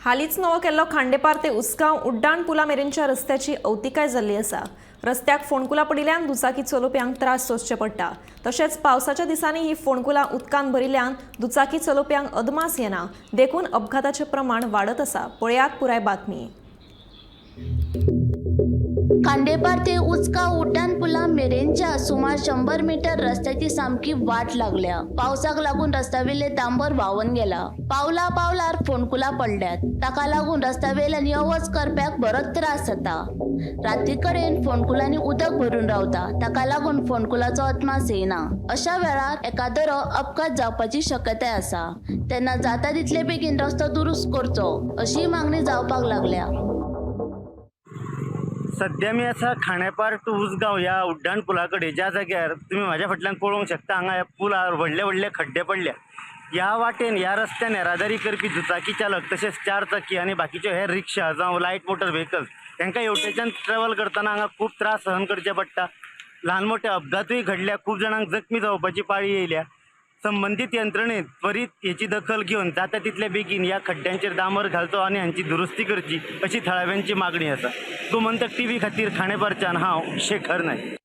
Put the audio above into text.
हालीच नवो केल्लो खांडेपार ते उसगांव उड्डाण पुला मेरेनच्या रस्त्याची अवतिकाय जाल्ली आसा। रस्त्याक फोंडकुलां पडिल्ल्यान दुचाकी चलोवप्यांक त्रास सोंसचे पडटा। तशेंच पावसाच्या दिसांनी ही फोंडकुलां उदकान भरिल्ल्यान दुचाकी चलोवप्यांक अदमास येना, देखून अपघाताचें प्रमाण वाडत आसा। पळयात पुराय बातमी। खांडेपार ते उसगांव उड्डाण पुला मेरेनच्या सुमार 100 मीटर रस्त्याची सामकी वाट लागल्या। पावसाक लागून रस्त्यावेले डांबर व्हांवून गेला। पावला पावलार फोंडकुलां पडल्यात। ताका लागून रस्त्यावेल्यान यो वच करप्याक बरोच त्रास जाता। रात्री कडेन फोंडकुलांनी उदक भरून रावता, ताका लागून फोंडकुलांचो अदमास येना। अशा वेळार एकादरो अपघात जावपाची शक्यताय आसा। तेन्ना जाता तितले बेगीन रस्तो दुरुस्त करचो अशी मागणी जावपाक लागल्या। सध्या मी असा खांडेपार टू उसगांव या उड्डाण पुलाकडे ज्या जाग्यार तुम्ही माझ्या फाटल्यान पळोवंक शकता, हांगा ह्या पुलार व्हडले व्हडले खड्डे पडल्या। ह्या वाटेन ह्या रस्त्यान येरादारी करपी दुचाकी चालक तसेच 4 चाकी आणि बाकीचे हेर रिक्षा जावं लायट मोटर व्हेकल्स तांकां हेवटेच्यान ट्रॅव्हल करतना हांगा खूब त्रास सहन करचे पडटा। ल्हान मोठे अपघातूय घडल्या, खूब जाणांक जखमी जावपाची पाळी येयल्या। संबंधित यंत्रणेत त्वरित याची दखल घेऊन जाता तितले बेगीन या खड्ड्यांचेर डांबर घालचो आणि हांची दुरुस्ती करची अशी थळाव्यांची मागणी आसा। गोमंतक टीव्ही खातीर खांडेपारच्यान हांव शेखर नायक।